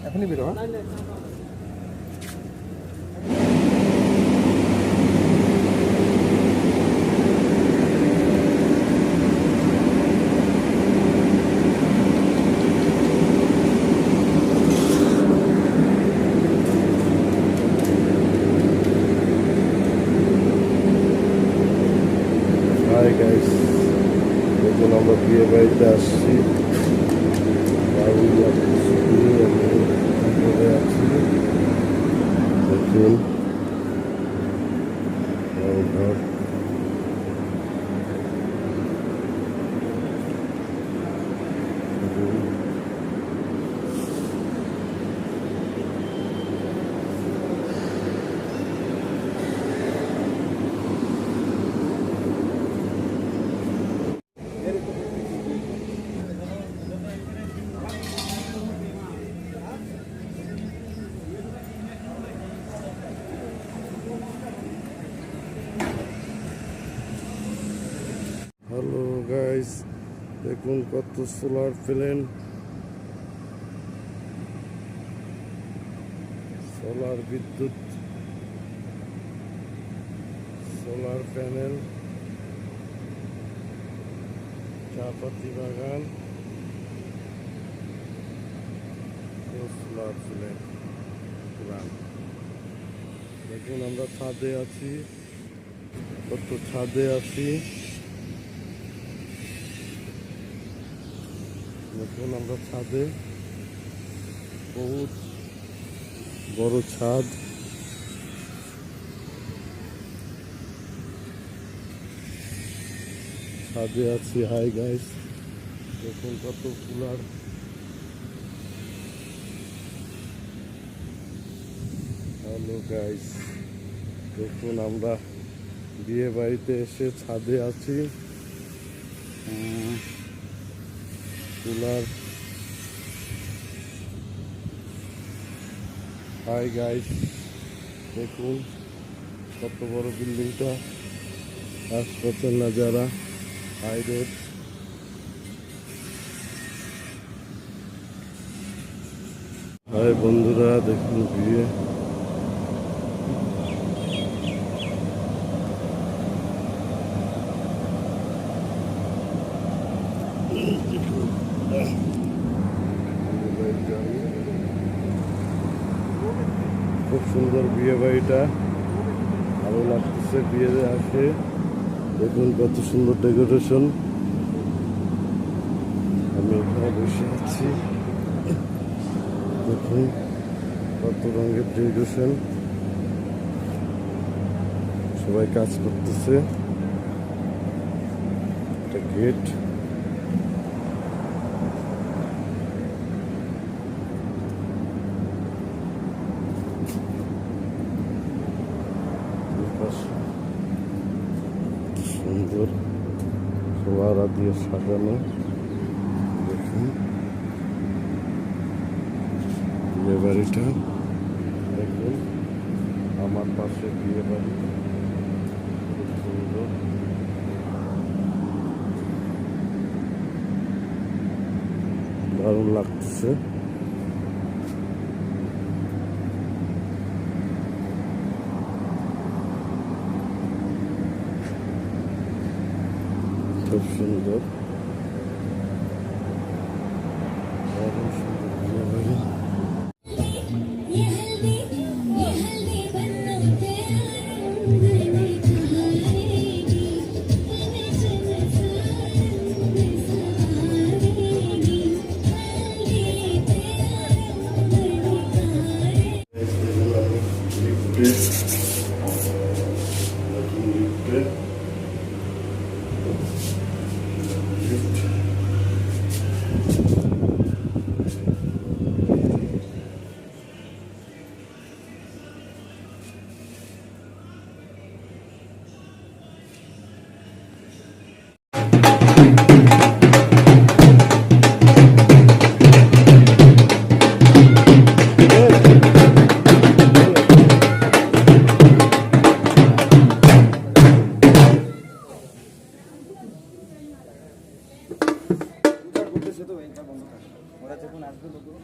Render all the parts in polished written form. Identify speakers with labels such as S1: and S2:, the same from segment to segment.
S1: এখনই বেরো।
S2: Hi guys, দেখুন আমরা বিয়ে বাড়িতে আসছি। বাবুই আছি, দেখুন ঘর। হ্যালো গাইস, দেখুন কত সোলার প্যানেল, সোলার বিদ্যুৎ, সোলার প্যানেল, চাপাতি বাগান, সোলার প্যানেল। দেখুন আমরা ছাদে আছি, কত ছাদে আছি। দেখুন আমরা ছাদে, বহুত বড় ছাদ। ছাদে আছি। হাই গাইস, দেখুন কত কুলার। হ্যালো গাইস, দেখুন আমরা বিয়ে বাড়িতে এসে ছাদে আছি। কুলার। হাই গাইস, দেখুন কত বড় বিল্ডিংটা, আশপাশের নাজারা, হাই রোড। হাই বন্ধুরা, দেখুন বিয়ে। খুব সুন্দর বিয়ে বাড়িটা, ভালো লাগতেছে বিয়েতে আসে। দেখুন কত সুন্দর ডেকোরেশন। আমি এখানে বসে আছি, দেখুন কত রঙের ডেকোরেশন। সবাই কাজ করতেছে। একটা গেট। সুন্দর ফোয়ারা দিয়ে সাজানো। দেখুন বিয়ে বাড়িটা, দেখুন আমার পাশে বিয়ে বাড়ি, খুব সুন্দর। দারুণ লাগতেছে। খুব সুন্দর, দারুণ সুন্দর বিয়ে বাড়ি।
S1: বন্ধ থাকে, ওরা যখন আসবে লোকগুলো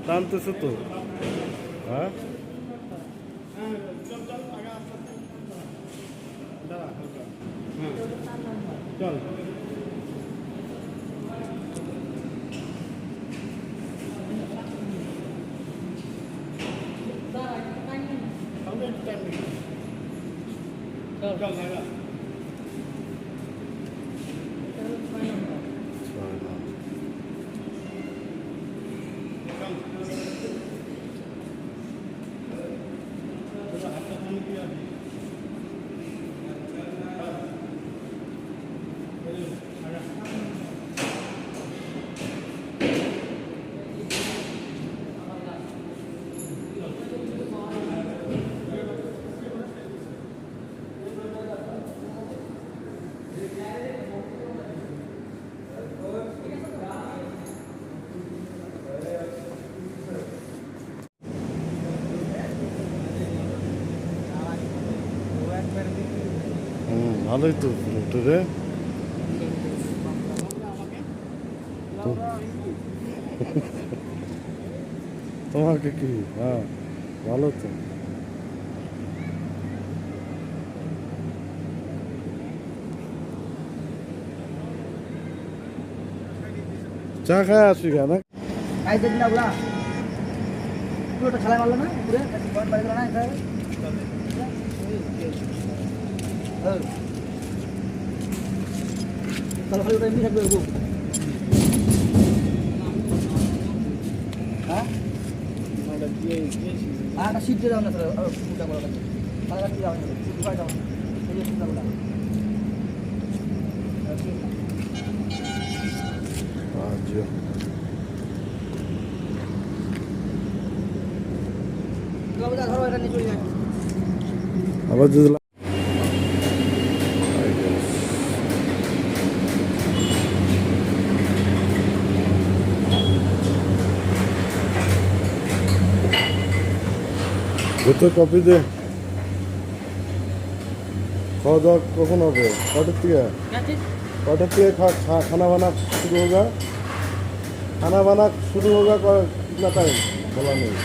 S2: টানতেছে তো। হ্যাঁ চল ভালোই তো রে। তোমাকে কি? হ্যাঁ ভালো তো। চা খায় আসি কেন?
S1: খাই দেখি না ওগুলা পুরোটা খেলা মারলো না পুরো বাড়ি গেল না তাহলে খালি ওটা এমনি থাকবে ওরকম। হ্যাঁ একটা সিট দিয়ে দাও না স্যার চিন্তা করা লাগবে তাহলে কি দাও না দাও এই যে চিন্তা করা ধরো এটা নিয়ে চলে যায়
S2: আবার যদি ভেতর কপি দে। খাওয়া দাওয়া কখন হবে? কটার থেকে खाना वाना शुरू होगा? खाना वाना शुरू होगा कितना टाइम बोला नहीं।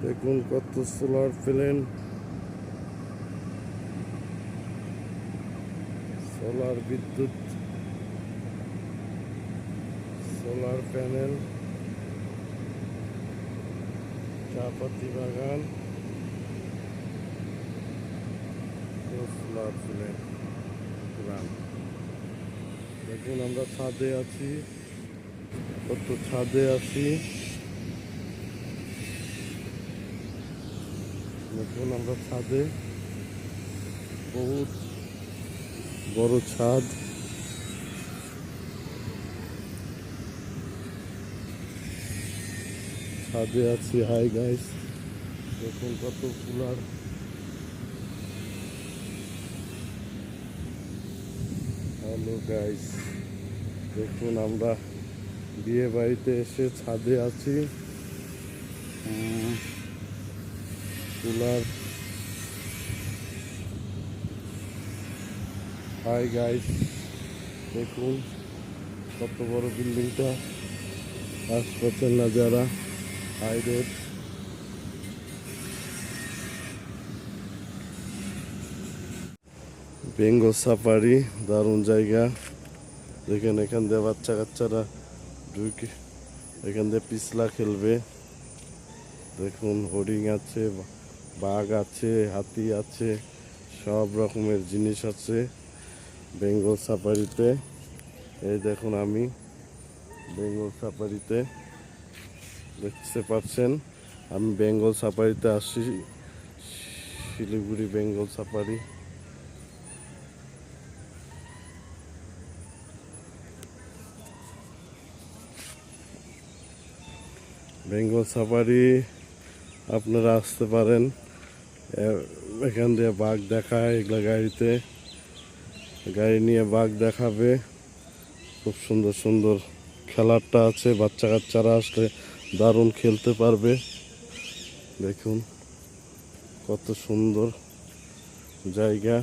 S2: দেখুন কত সোলার প্যানেল, সোলার বিদ্যুৎ, সোলার প্যানেল, চাপাতি বাগান, সোলার প্যানেল। দেখুন আমরা ছাদে আছি, কত ছাদে আছি। দেখুন আমরা ছাদে, বহুত বড় ছাদ। ছাদে আছি। হাই গাইস, দেখুন কত কুলার। হ্যালো গাইস, দেখুন আমরা বিয়ে বাড়িতে এসে ছাদে আছি। কুলার। হাই গাইস, দেখুন কত বড় বিল্ডিংটা, আশপাশের নাজারা, হাই রোড। বেঙ্গল সাফারি, দারুণ জায়গা। দেখেন এখান দিয়ে বাচ্চা কাচ্চারা ঢুকে এখান দিয়ে পিছলা খেলবে। দেখুন হরিণ আছে, বাঘ আছে, হাতি আছে, সব রকমের জিনিস আছে বেঙ্গল সাফারিতে। এই দেখুন আমি বেঙ্গল সাফারিতে, দেখতে পাচ্ছেন আমি বেঙ্গল সাফারিতে আসছি, শিলিগুড়ি বেঙ্গল সাফারি। বেঙ্গল সাফারি আপনারা আসতে পারেন। এখান দিয়ে বাঘ দেখায়, এগুলা গাড়িতে, গাড়ি নিয়ে বাঘ দেখাবে। খুব সুন্দর সুন্দর খেলারটা আছে, বাচ্চা কাচ্চারা আসলে দারুণ খেলতে পারবে। দেখুন কত সুন্দর জায়গা।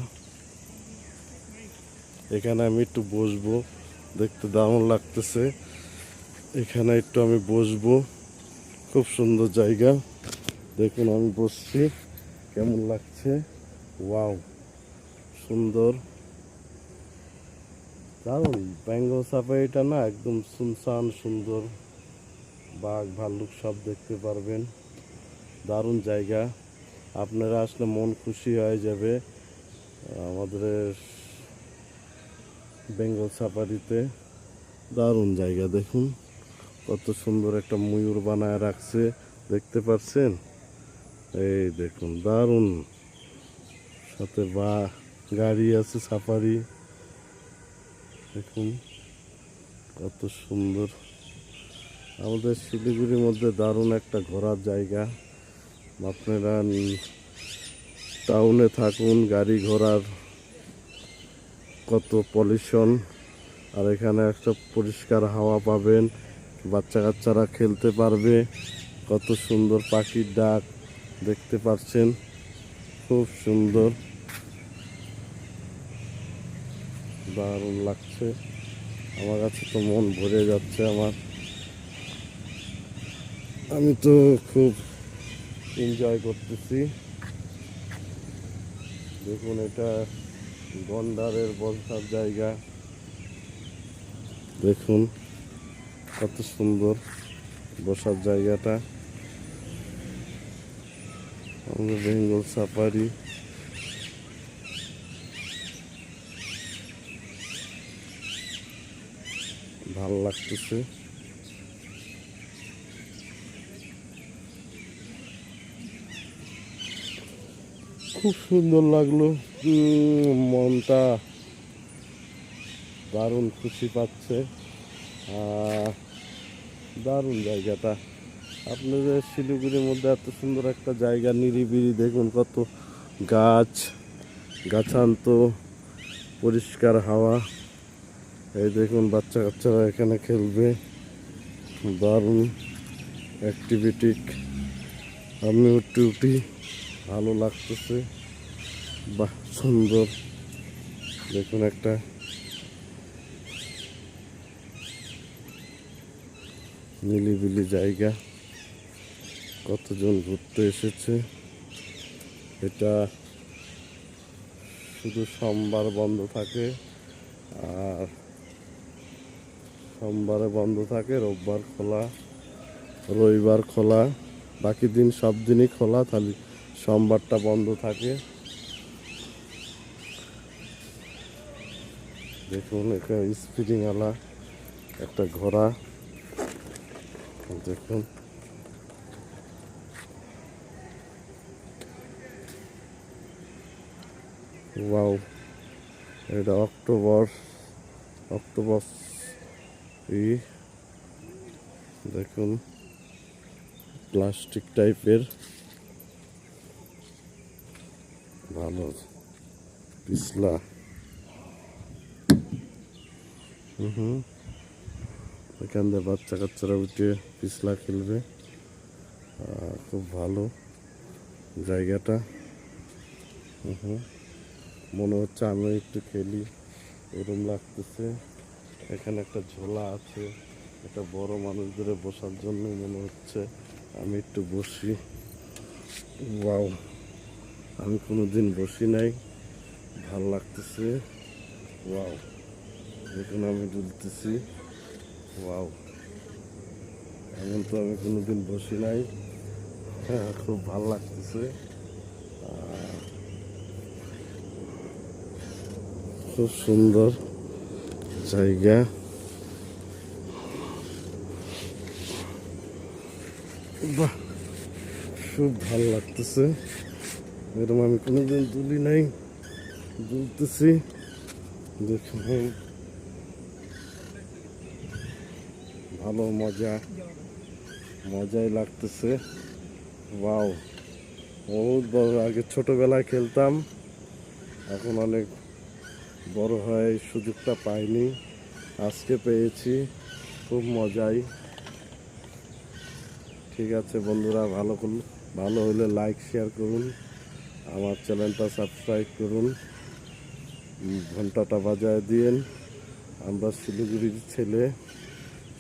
S2: এখানে আমি একটু বসবো, দেখতে দারুণ লাগতেছে। এখানে একটু আমি বসবো, খুব সুন্দর জায়গা। দেখুন আমি বসছি, কেমন লাগছে। ওয়াও, সুন্দর, দারুণ। বেঙ্গল সাফারিটা না একদম সুনসান, সুন্দর, বাঘ ভাল্লুক সব দেখতে পারবেন। দারুণ জায়গা, আপনারা আসলে মন খুশি হয়ে যাবে আমাদের বেঙ্গল সাফারিতে। দারুণ জায়গা। দেখুন কত সুন্দর একটা ময়ূর বানায় রাখছে, দেখতে পাচ্ছেন? এই দেখুন দারুণ, সাথে গাড়ি আছে সাফারি। দেখুন কত সুন্দর। আমাদের শিলিগুড়ির মধ্যে দারুণ একটা ঘোরার জায়গা। আপনারা টাউনে থাকুন, গাড়ি ঘোড়ার কত পলিউশন, আর এখানে একটা পরিষ্কার হাওয়া পাবেন, বাচ্চা কাচ্চারা খেলতে পারবে। কত সুন্দর পাখির ডাক, দেখতে পাচ্ছেন, খুব সুন্দর, দারুণ লাগছে। আমার কাছে তো মন ভরে যাচ্ছে আমার, আমি তো খুব এনজয় করতেছি। দেখুন এটা গন্ডারের বসার জায়গা, দেখুন কত সুন্দর বসার জায়গাটা। আমাদের বেঙ্গল সাফারি, ভালো লাগতেছে। খুব সুন্দর লাগলো, মনটা দারুণ খুশি পাচ্ছে। দারুণ জায়গাটা। আপনাদের শিলিগুড়ির মধ্যে এত সুন্দর একটা জায়গা, নিরিবিলি, দেখুন কত গাছ গাছান্ত, পরিষ্কার হাওয়া। এই দেখুন বাচ্চা কাচ্চারা এখানে খেলবে, দারুণ অ্যাক্টিভিটি। আমিও উঠি, ভালো লাগতেছে, বাহ সুন্দর। দেখুন একটা নিলিবিলি জায়গা, কতজন ঘুরতে এসেছে। এটা শুধু সোমবার বন্ধ থাকে, আর সোমবারে বন্ধ থাকে, রোববার খোলা, রবিবার খোলা, বাকি দিন সব দিনই খোলা, খালি সোমবারটা বন্ধ থাকে। দেখুন এখানে স্পিডিং আলা একটা ঘোড়া, দেখুন ওয়াও, এটা অক্টোপাস দেখুন প্লাস্টিক টাইপের, ভালো পিছলা। এখান দিয়ে বাচ্চা কাচ্চারা উঠে পিছলা খেলবে, খুব ভালো জায়গাটা। মনে হচ্ছে আমি একটু খেলি এরকম লাগতেছে। এখানে একটা ঝোলা আছে, এটা বড় মানুষদের বসার জন্য মনে হচ্ছে। আমি একটু বসি। ওয়াও, আমি কোনোদিন বসি নাই, ভাল লাগতেছে। ওয়াও, দেখুন আমি দুলতেছি। ওয়াও, এমন তো আমি কোনোদিন বসি নাই। হ্যাঁ, খুব ভাল লাগতেছে। খুব সুন্দর জায়গা। বাহ, খুব ভাল লাগতেছে। এরকম আমি কোনোদিন দুলি নাই, দুলতেছি। দেখুন ভালো মজাই লাগতেছে। ওয়াও, বহুত বড়, আগে ছোটবেলায় খেলতাম, এখন অনেক বড় হয় সুযোগটা পাইনি, আজকে পেয়েছি, খুব মজাই। ঠিক আছে বন্ধুরা, ভালো হলে লাইক শেয়ার করুন, আমার চ্যানেলটা সাবস্ক্রাইব করুন, ঘন্টাটা বাজায় দিন। আমরা শিলিগুড়ির ছেলে,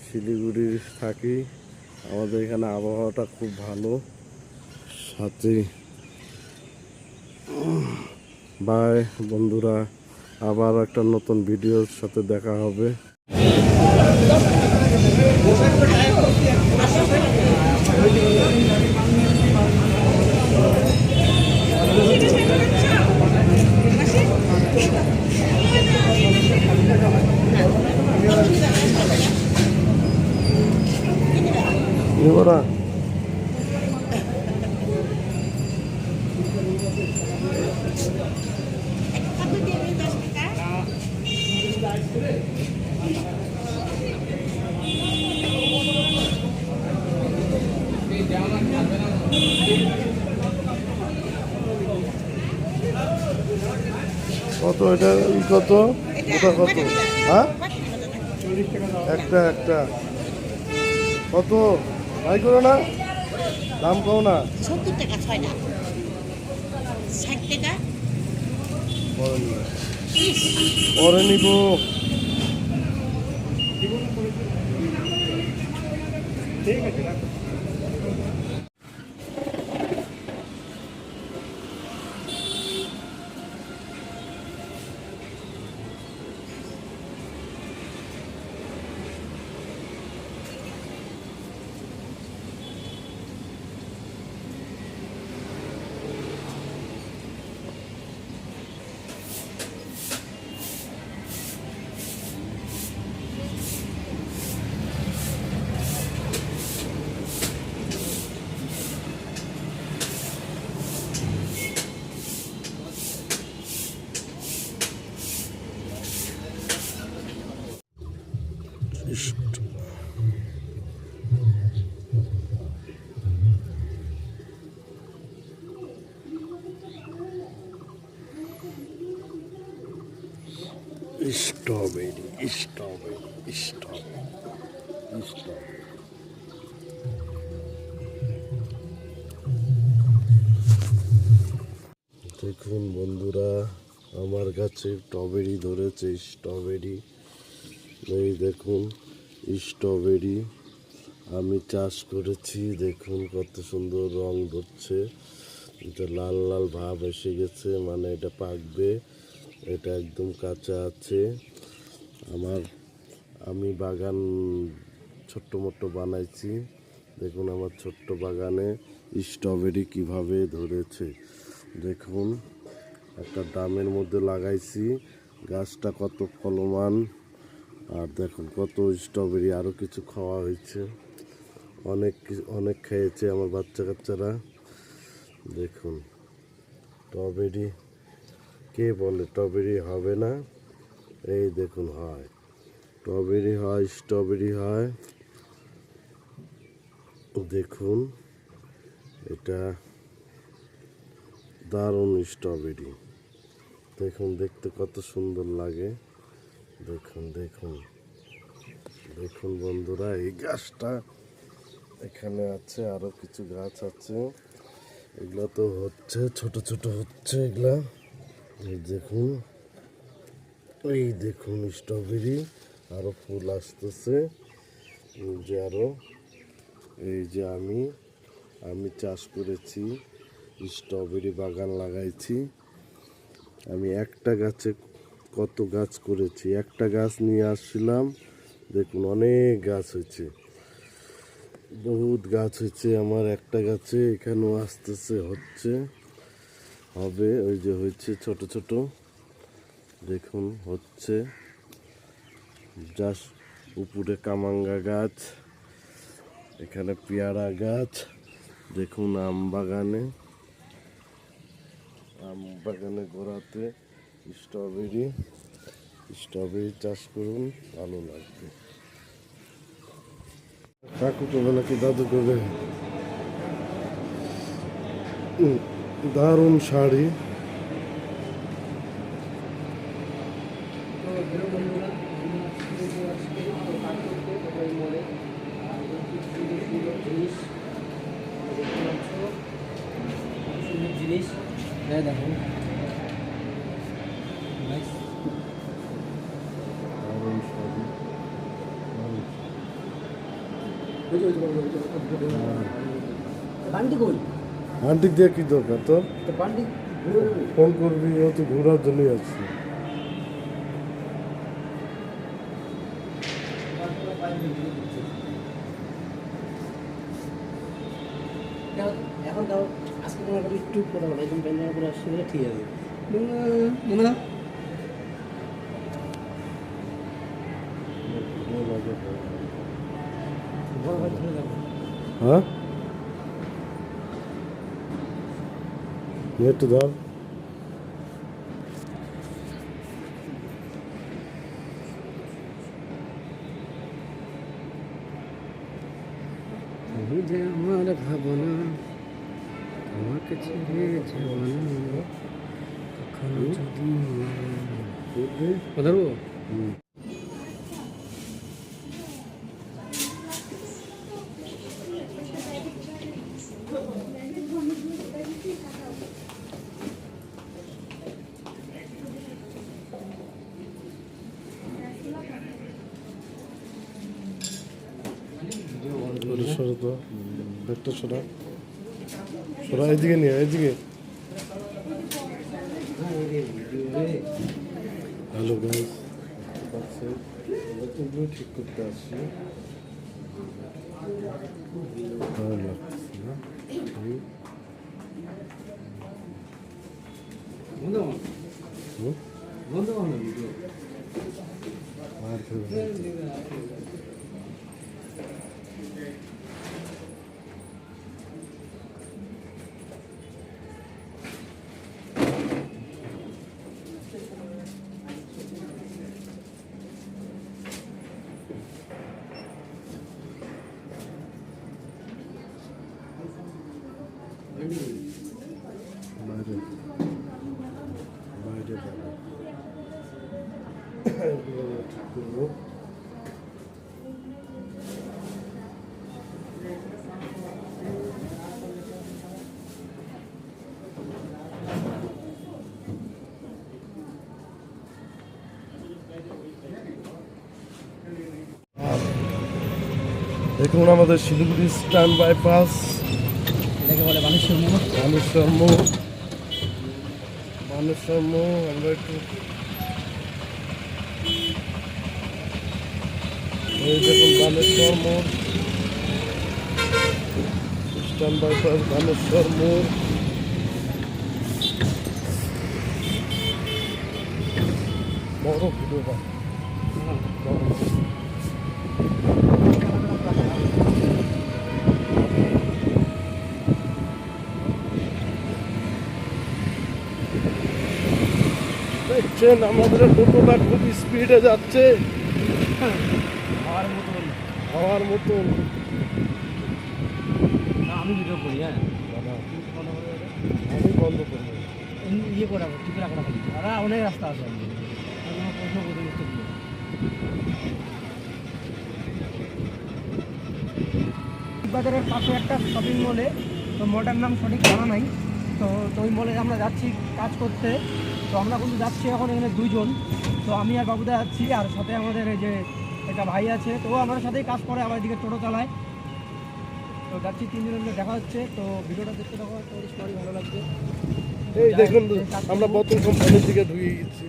S2: শিলিগুড়ি থাকি, আমাদের এখানে আবহাওয়াটা খুব ভালো। সাথে বাই বন্ধুরা, আবার একটা নতুন ভিডিওর সাথে দেখা হবে। ওরা কত এটা, কত ওটা কত? হ্যাঁ, একটা কত? ভাই করো না, দাম কও না।
S3: 70 টাকা 6টা, 60 টাকা
S2: পরে নিব।
S1: ঠিক আছে, রাখো।
S2: স্ট্রবেরি। দেখুন বন্ধুরা, আমার কাছে স্ট্রবেরি ধরেছে, স্ট্রবেরি। এই দেখুন স্ট্রবেরি আমি চাষ করেছি, দেখুন কত সুন্দর রং ধরছে, এটা লাল লাল ভাব এসে গেছে, মানে এটা পাকবে। এটা একদম কাঁচা আছে। আমি বাগান ছোট্ট মোট্ট বানাইছি, দেখুন আমার ছোট্ট বাগানে স্ট্রবেরি কিভাবে ধরেছে। দেখুন একটা ড্রামের মধ্যে লাগাইছি, গাছটা কত ফলমান। আর দেখুন কত স্ট্রবেরি, আরও কিছু খাওয়া হয়েছে, অনেক খেয়েছে আমার বাচ্চা কাচ্চারা। দেখুন স্ট্রবেরি, কে বলে স্ট্রবেরি হবে না? এই দেখুন হয়, স্ট্রবেরি হয়, স্ট্রবেরি হয়। দেখুন এটা দারুণ স্ট্রবেরি। দেখুন দেখতে কত সুন্দর লাগে। দেখুন দেখুন দেখুন বন্ধুরা, এই গাছটা এখানে আছে, আরো কিছু গাছ আছে, এগুলো তো হচ্ছে ছোট ছোট হচ্ছে এগুলা। এই দেখুন, এই দেখুন স্ট্রবেরি, আরো ফুল আসতেছে। এই যে আরো, এই যে আমি চাষ করেছি, স্ট্রবেরি বাগান লাগাইছি আমি। একটা গাছে কত গাছ করেছি, একটা গাছ নিয়ে আসছিলাম, দেখুন অনেক গাছ হয়েছে, বহুত গাছ হয়েছে আমার একটা গাছে। এখানেও আসতেছে, হচ্ছে, হবে, ওই যে হয়েছে ছোট ছোট, দেখুন হচ্ছে। জাস্ট উপরে কামাঙ্গা গাছ, এখানে পেয়ারা গাছ, দেখুন আম বাগানে গোড়াতে স্ট্রবেরি চাষ করুন, ভালো লাগবে। কাকু করবে নাকি দাদু করবে? দারুণ শাড়ি।
S1: জিনিস দেখুন,
S2: দারুণ শাড়ি,
S1: বান্টি কই?
S2: আন্টি দিয়ে কি দরকার তোর?
S1: বান্টি
S2: ফোন করবি, ও তো ঘোরার জন্যই আছে।
S1: এখন তাও আজকে তোমার কাছে একটু কথা বলো, একদম প্যান্ডেল করে আসছে বলে ঠিক আছে। মনে না
S2: হ্যাঁ, নেট ধর।
S1: তুমি যে আমার ভাবনা, তোমাকে ছেড়ে যাব না কখনো যদি। ধরবো
S2: সরো তো, ব্যাগটা সরা, এদিকে নিয়ে, এদিকে। হ্যালো গাইস, এগুলো ঠিক করতে আসছি, ভালো লাগছে না? আর বাইরে বাইরে এগুলো ঠিক করবো। দেখুন আমাদের শিলিগুড়ি স্টান বাইপাস,
S1: এটাকে বলে বানেশ্বর মোড়।
S2: মানুষের মোড়। আমরা একটু এই দেখুন বানেশ্বর মোড়, স্টান বাইপাস, বানেশ্বর মোড়। বড় ভিডিও বা দেখছেন আমাদের টোটোটা খুব স্পিডে যাচ্ছে
S1: হওয়ার মতন।
S2: হওয়ার মতন।
S1: না আমি ভিডিও করি, হ্যাঁ
S2: আমি বন্ধ করবো।
S1: ইয়ে করা টিপে রাখা খালি আর অনেক রাস্তা আছে আমাদের। কোনো প্রশ্ন করতে উত্তর দিও। বাজারের পাশে একটা শপিং মলে, তো মলটার নাম সঠিক জানা নাই। তো ওই মলে আমরা যাচ্ছি কাজ করতে। তো আমরা কিন্তু যাচ্ছি এখন এখানে দুইজন। তো আমি আর বাবুদা যাচ্ছি, আর সাথে আমাদের এই যে একটা ভাই আছে, তো ও আমাদের সাথেই কাজ করে, আবার এদিকে টোটো চালায়। তো যাচ্ছি তিনজনের মিলে দেখা হচ্ছে। তো ভিডিওটা দেখতে থাকো, তো স্টোরি ভালো লাগবে।
S2: এই দেখুন আমরা বোতল কোম্পানির দিকে ঢুকে গেছি।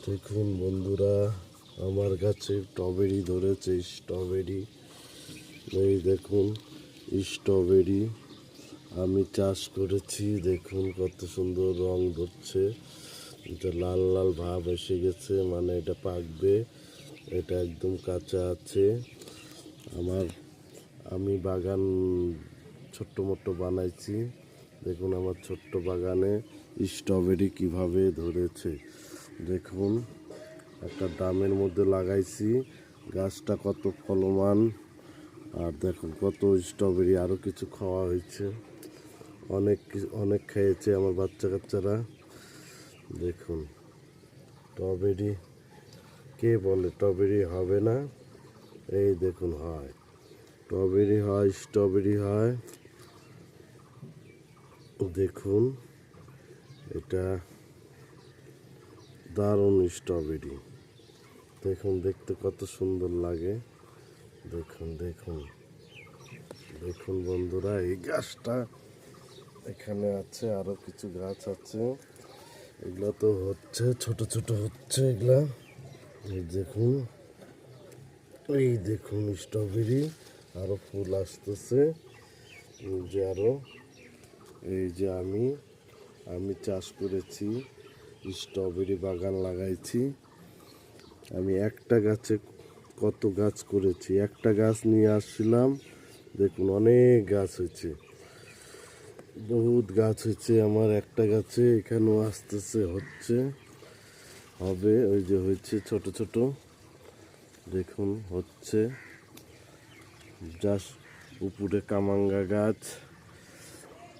S2: দেখুন বন্ধুরা, আমার গাছে স্ট্রবেরি ধরেছে। স্ট্রবেরি, এই দেখুন স্ট্রবেরি আমি চাষ করেছি। দেখুন কত সুন্দর রং ধরছে, এটা লাল লাল ভাব এসে গেছে, মানে এটা পাকবে। এটা একদম কাঁচা আছে। আমি বাগান ছোট্ট মোট্ট বানাইছি। দেখুন আমার ছোট্ট বাগানে স্ট্রবেরি কিভাবে ধরেছে। দেখুন একটা ড্রামের মধ্যে লাগাইছি, গাছটা কত ফলমান। আর দেখুন কত স্ট্রবেরি, আরও কিছু খাওয়া হয়েছে, অনেক খেয়েছে আমার বাচ্চা কাচ্চারা। দেখুন স্ট্রবেরি কে বলে স্ট্রবেরি হবে না? এই দেখুন হয়, স্ট্রবেরি হয়, স্ট্রবেরি হয়। দেখুন এটা দারুণ স্ট্রবেরি। দেখুন দেখতে কত সুন্দর লাগে। দেখুন দেখুন দেখুন বন্ধুরা, এই গাছটা এখানে আছে, আরো কিছু গাছ আছে, এগুলো তো হচ্ছে ছোট ছোট হচ্ছে এগুলা। এই দেখুন, এই দেখুন স্ট্রবেরি আরো ফুল আসতেছে। এই যে আরো, এই যে আমি চাষ করেছি, স্ট্রবেরি বাগান লাগাইছি। আমি একটা গাছে কত গাছ করেছি, একটা গাছ নিয়ে আসছিলাম, দেখুন অনেক গাছ হয়েছে, বহুত গাছ হয়েছে আমার একটা গাছে। এখানেও আসতেছে, হচ্ছে, হবে, ওই যে হয়েছে ছোট ছোট, দেখুন হচ্ছে। জাস্ট উপরে কামাঙ্গা গাছ,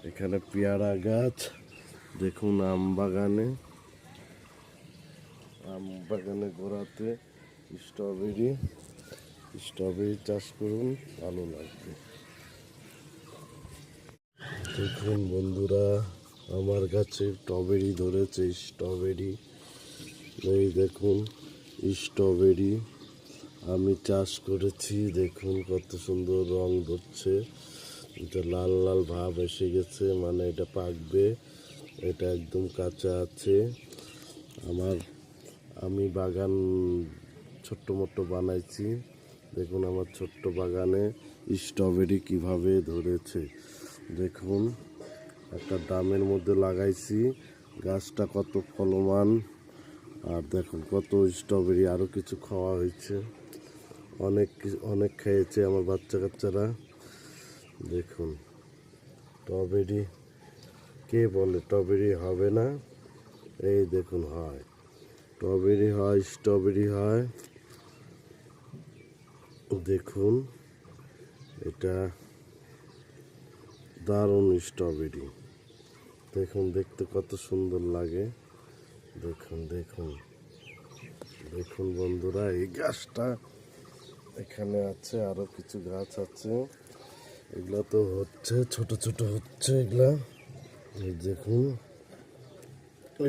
S2: এখানে পেয়ারা গাছ। দেখুন আম বাগানে গোড়াতে স্ট্রবেরি চাষ করুন, ভালো লাগবে। দেখুন বন্ধুরা, আমার গাছে স্ট্রবেরি ধরেছে। স্ট্রবেরি, এই দেখুন স্ট্রবেরি আমি চাষ করেছি। দেখুন কত সুন্দর রং ধরছে, এটা লাল লাল ভাব এসে গেছে, মানে এটা পাকবে। এটা একদম কাঁচা আছে। আমি বাগান ছোট্ট মোট্ট বানাইছি। দেখুন আমার ছোট্ট বাগানে স্ট্রবেরি কিভাবে ধরেছে। দেখুন একটা ড্রামের মধ্যে লাগাইছি, গাছটা কত ফলমান। আর দেখুন কত স্ট্রবেরি, আরও কিছু খাওয়া হয়েছে, অনেক খেয়েছে আমার বাচ্চা কাচ্চারা। দেখুন স্ট্রবেরি, কে বলে স্ট্রবেরি হবে না? এই দেখুন হয়, স্ট্রবেরি হয়, স্ট্রবেরি হয়। দেখুন এটা দারুণ স্ট্রবেরি। দেখুন দেখতে কত সুন্দর লাগে। দেখুন দেখুন দেখুন বন্ধুরা, এই গাছটা এখানে আছে, আরো কিছু গাছ আছে, এগুলা তো হচ্ছে ছোট ছোট হচ্ছে এগুলা। এই দেখুন,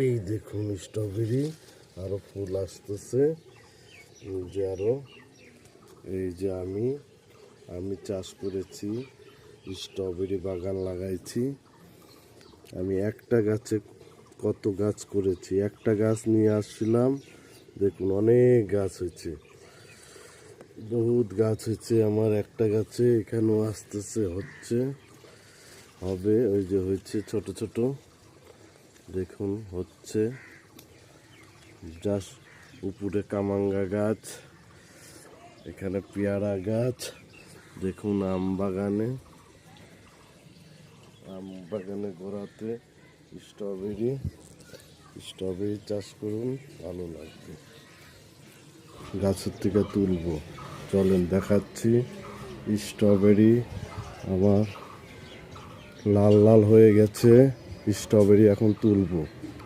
S2: এই দেখুন স্ট্রবেরি, আরো ফুল আসতেছে। এই যে আরো, এই যে আমি চাষ করেছি, স্ট্রবেরি বাগান লাগাইছি। আমি একটা গাছে কত গাছ করেছি, একটা গাছ নিয়ে আসছিলাম, দেখুন অনেক গাছ হয়েছে, বহুত গাছ হয়েছে আমার একটা গাছে। এখানেও আসতেছে, হচ্ছে, হবে, ওই যে হয়েছে ছোট ছোট, দেখুন হচ্ছে। জাস্ট উপরে কামাঙ্গা গাছ, এখানে পেয়ারা গাছ, দেখুন আম বাগানে গোড়াতে স্ট্রবেরি চাষ করুন, ভালো লাগবে। গাছের থেকে তুলবো, চলেন দেখাচ্ছি। স্ট্রবেরি আমার লাল লাল হয়ে গেছে, স্ট্রবেরি এখন তুলবো,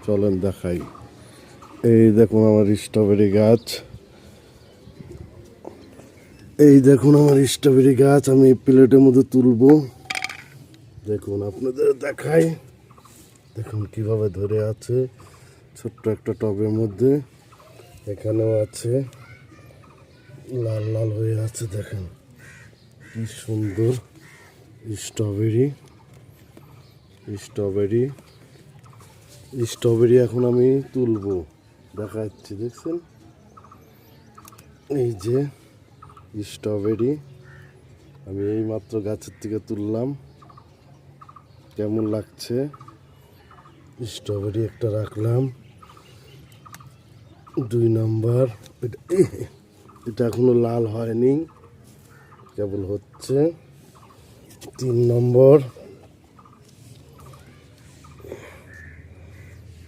S2: চলেন দেখাই। এই দেখুন আমার স্ট্রবেরি গাছ, এই দেখুন আমার স্ট্রবেরি গাছ, আমি প্লেটের মধ্যে তুলবো। দেখুন আপনাদের দেখাই, দেখুন কিভাবে ধরে আছে ছোট্ট একটা টবের মধ্যে। এখানেও আছে, লাল লাল হয়ে আছে, দেখেন কি সুন্দর স্ট্রবেরি। স্ট্রবেরি স্ট্রবেরি এখন আমি তুলবো, দেখাচ্ছি, দেখছেন এই যে স্ট্রবেরি, আমি এই মাত্র গাছের থেকে তুললাম। কেমন লাগছে? স্ট্রবেরি একটা রাখলাম, 2 নম্বর, এটা এখনো লাল হয়নি, কেবল হচ্ছে। 3 নম্বর,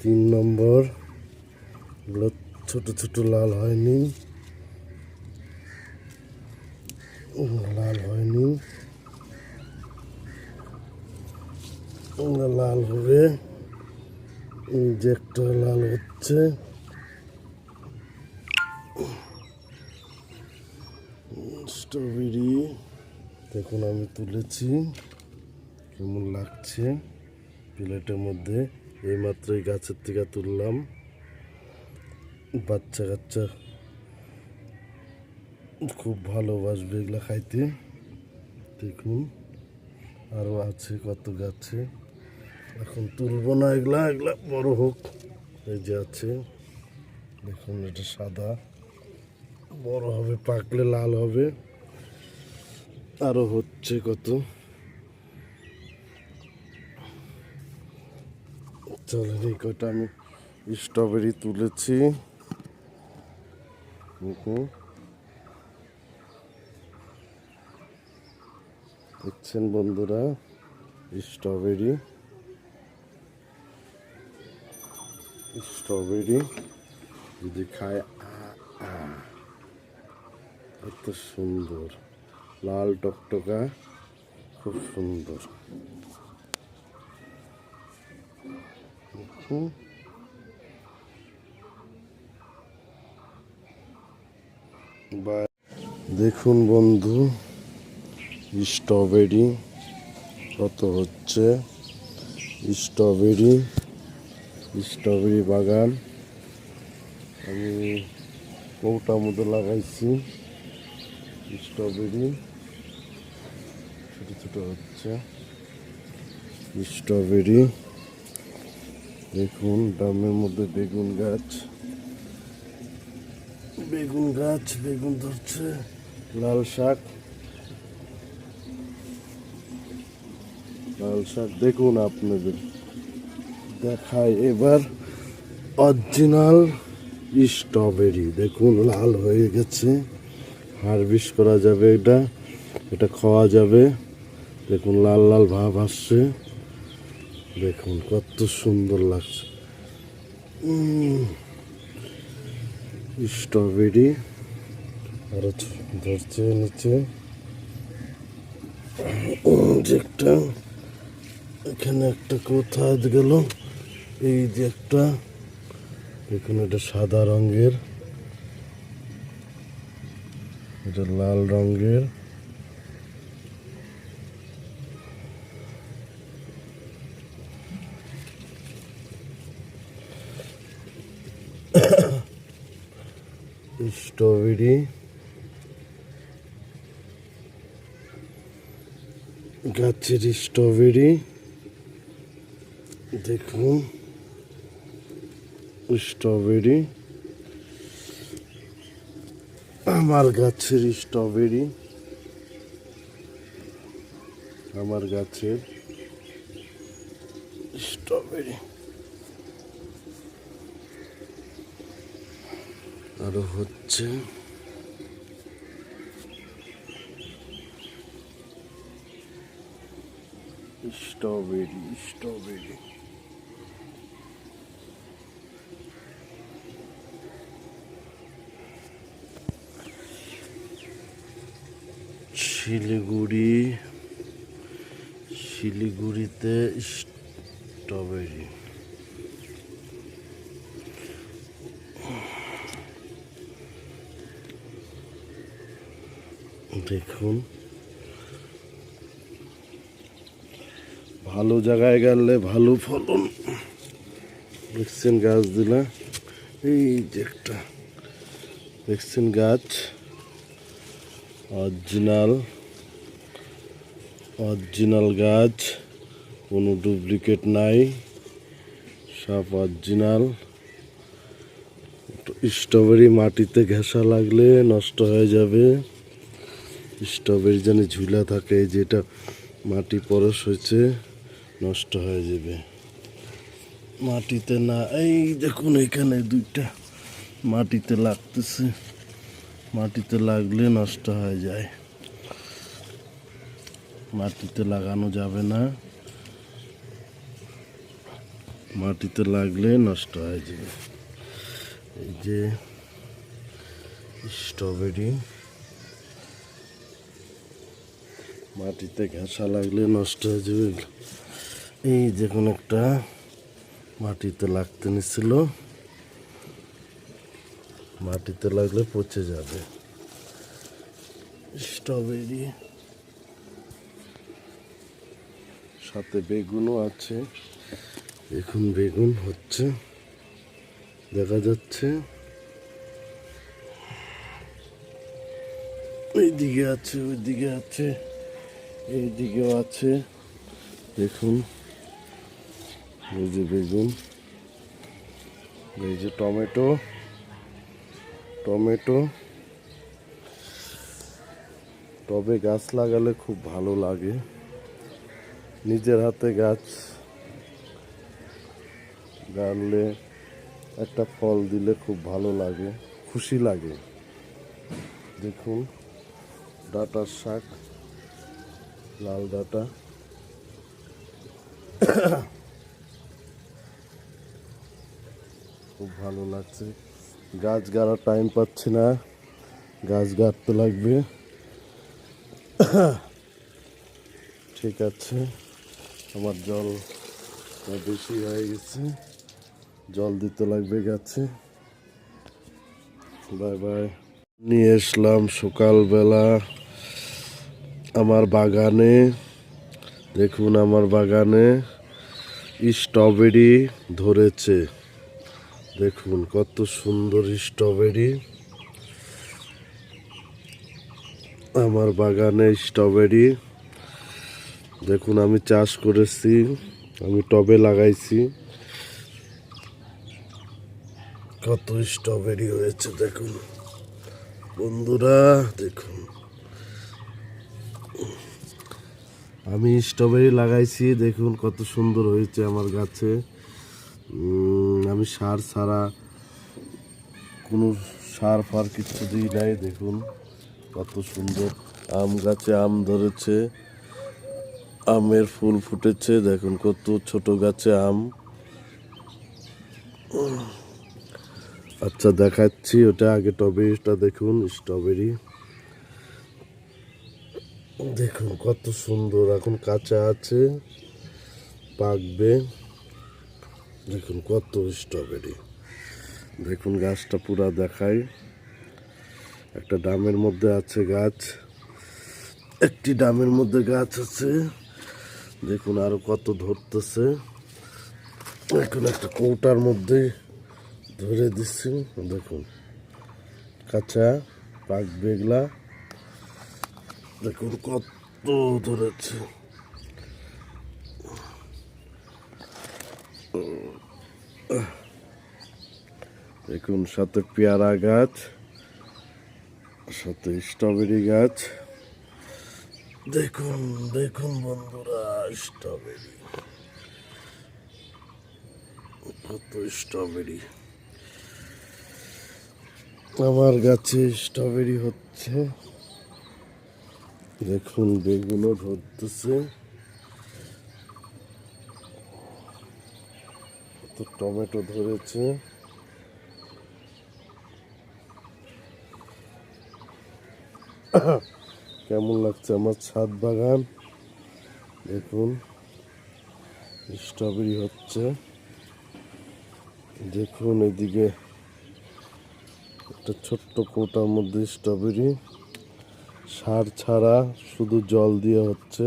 S2: 3 নম্বর, এগুলো ছোট ছোট, লাল হয়নি, লাল হয়নি, লাল হবে, এই যে একটা লাল হচ্ছে। স্ট্রবেরি দেখুন আমি তুলেছি, কেমন লাগছে প্লেটের মধ্যে, এইমাত্র এই গাছের থেকে তুললাম। বাচ্চা কাচ্চা খুব ভালোবাসবে এগুলা খাইতে। দেখুন আরও আছে কত গাছে, এখন তুলবো না, এগুলা বড় হোক। এই যে আছে, দেখুন এটা সাদা, বড় হবে, পাকলে লাল হবে, আরো হচ্ছে কত। চলেন এই কটা আমি স্ট্রবেরি তুলেছি। দেখছেন বন্ধুরা, স্ট্রবেরি যদি খায়, এত সুন্দর, লাল টকটকা, খুব সুন্দর। দেখুন বন্ধু, স্ট্রবেরি কত হচ্ছে, স্ট্রবেরি বাগান আমি কৌটার মধ্যে লাগাইছি। স্ট্রবেরি ছোট ছোট হচ্ছে স্ট্রবেরি। দেখুন ড্রামের মধ্যে বেগুন গাছ, বেগুন ধরছে, লাল শাক দেখুন আপনাদের দেখায় এবার। অরিজিনাল স্ট্রবেরি, দেখুন লাল হয়ে গেছে, হারভেস্ট করা যাবে, এটা খাওয়া যাবে। দেখুন লাল লাল ভাব আসছে, দেখুন কত সুন্দর লাগছে। স্ট্রবেরি আরো ধরছে নিচে, একটা এখানে একটা কোথায় গেল, এই যে একটা, দেখুন এটা সাদা রঙের, এটা লাল রঙের। স্ট্রবেরি, গাছের স্ট্রবেরি, দেখুন স্ট্রবেরি, আমার গাছের স্ট্রবেরি, আমার গাছের স্ট্রবেরি। আরো হচ্ছে, স্ট্রবেরি স্ট্রবেরি। শিলিগুড়িতে স্ট্রবেরি, দেখুন ভালো জায়গায় গেলে ভালো ফলন। দেখছেন গাছ দিলা, এই যে একটা দেখছেন গাছ, অরিজিনাল গাছ, কোনো ডুপ্লিকেট নাই, সব অরিজিনাল। স্ট্রবেরি মাটিতে ঘেঁষা লাগলে নষ্ট হয়ে যাবে। স্ট্রবেরি যেন ঝুলা থাকে, যেটা মাটি পরশ হয়েছে নষ্ট হয়ে যাবে। মাটিতে না, এই দেখুন এখানে দুইটা মাটিতে লাগতেছে, মাটিতে লাগলে নষ্ট হয়ে যায়, মাটিতে লাগানো যাবে না, মাটিতে লাগলে নষ্ট হয়ে যাবে। এই যে স্ট্রবেরি, মাটিতে ঘেঁষা লাগলে নষ্ট হয়ে যাবে। এই দেখুন একটা মাটিতে লাগতে নিছিল, মাটিতে লাগলে পচে যাবে স্ট্রবেরি। সাথে বেগুনও আছে, এখন বেগুন হচ্ছে দেখা যাচ্ছে, এইদিকে আছে, ওইদিকে আছে, এইদিকেও আছে, দেখুন এই যে বেগুন, এই যে টমেটো, টবে গাছ লাগালে খুব ভালো লাগে, নিজের হাতে গাছ গাড়লে একটা ফল দিলে খুব ভালো লাগে, খুশি লাগে। দেখুন ডাঁটার শাক, লাল ডাঁটা, খুব ভালো লাগছে। গাছ গাড়ার টাইম পাচ্ছি না, গাছ গাড়তে লাগবে। ঠিক আছে, আমার জল বেশি হয়ে গেছে, জল দিতে লাগবে গাছে। Bye bye. নিয়ে এসলাম সকালবেলা আমার বাগানে, দেখুন আমার বাগানে স্ট্রবেরি ধরেছে, দেখুন কত সুন্দর স্ট্রবেরি, আমার বাগানে স্ট্রবেরি। দেখুন আমি চাষ করেছি, আমি টবে লাগাইছি, কত স্ট্রবেরি হয়েছে দেখুন বন্ধুরা, দেখুন আমি স্ট্রবেরি লাগাইছি, দেখুন কত সুন্দর হয়েছে আমার গাছে। আমি সার ছাড়া কোনো সার ফার কিছু দিই নাই। দেখুন কত সুন্দর আম গাছে আম ধরেছে, আমের ফুল ফুটেছে। দেখুন কত ছোট গাছে আম। আচ্ছা দেখাচ্ছি, ওটা আগে স্ট্রবেরিটা দেখুন, স্ট্রবেরি দেখুন কত সুন্দর, এখন কাঁচা আছে, পাকবে। দেখুন কত স্ট্রবেরি, দেখুন গাছটা পুরা দেখাই। একটা ডামের মধ্যে আছে গাছ, একটি ডামের মধ্যে গাছ আছে। দেখুন আরো কত ধরতেছে। এখন একটা কৌটার মধ্যে ধরে দিচ্ছি। দেখুন কাঁচা, পাকবে এগুলা। দেখুন কত ধরেছে। দেখুন সাথে পেয়ারা গাছ, সাথে স্ট্রবেরি গাছ। দেখুন দেখুন বন্ধুরা, স্ট্রবেরি, কত স্ট্রবেরি। আমার গাছে স্ট্রবেরি হচ্ছে। দেখুন বেগুনও ধরতেছে, কত টমেটো ধরেছে। কেমন লাগছে আমার ছাদ বাগান? দেখুন স্ট্রবেরি হচ্ছে। দেখুন এদিকে একটা ছোট্ট কোটার মধ্যে স্ট্রবেরি, সার ছাড়া শুধু জল দিয়ে হচ্ছে।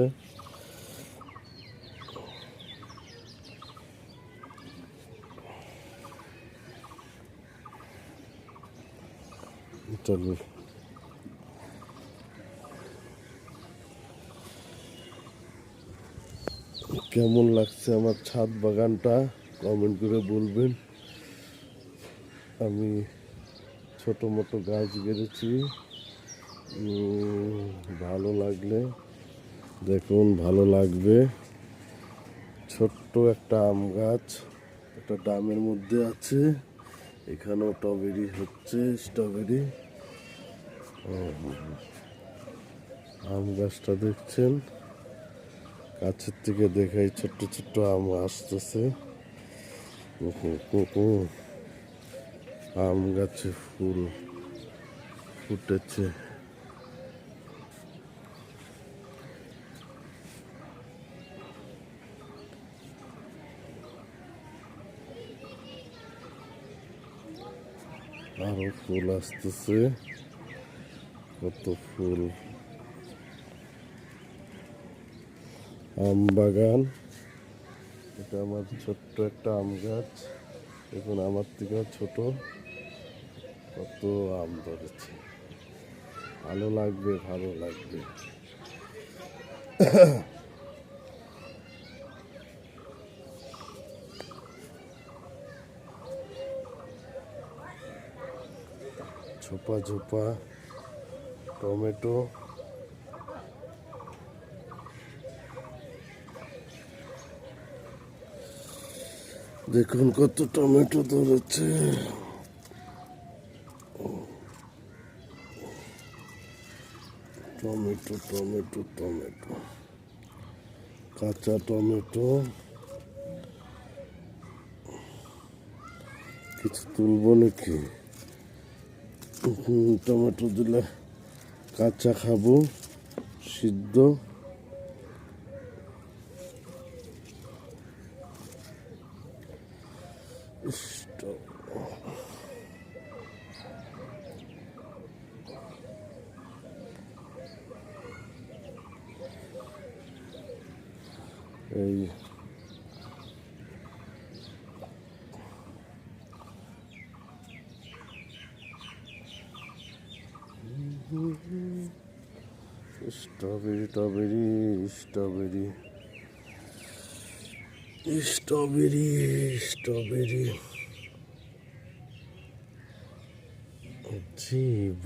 S2: কেমন লাগছে আমার ছাদ বাগানটা কমেন্ট করে বলবেন। আমি ছোট মোটো গাছ গেড়েছি, ভালো লাগলে দেখুন, ভালো লাগবে। ছোট্ট একটা আম গাছ, একটা ডামের মধ্যে আছে। এখানেও স্ট্রবেরি হচ্ছে, স্ট্রবেরি। আম গাছটা দেখছেন, কাছের থেকে দেখাই, ছোট্ট ছোট্ট আম আসতেছে। আম গাছে ফুল ফুটেছে। আরো ফুল আসতেছে, কত ফুল। আম বাগান, এটা আমার ছোট্ট একটা আম গাছ। দেখুন আমার থেকে ছোট, কত আম ধরেছে। ভালো লাগবে, ভালো লাগবে। ঝোপা ঝোপা টমেটো, দেখুন কত টমেটো ধরেছে। টমেটো টমেটো টমেটো, কাঁচা টমেটো। কিছু তুলবো নাকি? টমেটো দিলে কাঁচা খাবো, সিদ্ধ। এই স্ট্রবেরি টবেরি, স্ট্রবেরি স্ট্রবেরি স্ট্রবেরি, জীব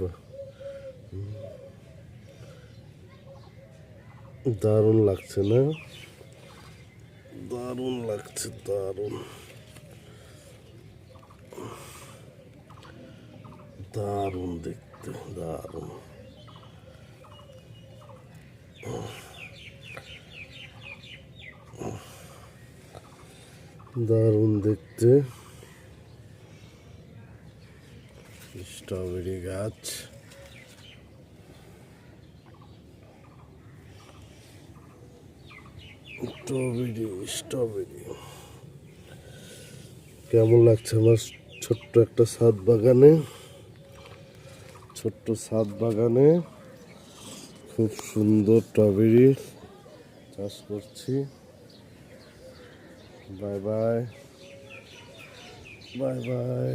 S2: দারুণ লাগছে না? দারুণ লাগছে, দারুণ। দারুণ দেখতে, দারুণ। দারুণ দেখতে। স্ট্রবেরি গাছ, স্ট্রবেরি স্ট্রবেরি। কেমন লাগছে আমার ছোট্ট একটা ছাদ বাগানে, ছোট্ট ছাদ বাগানে খুব সুন্দর স্ট্রবেরি চাষ করছি। Bye bye, bye bye.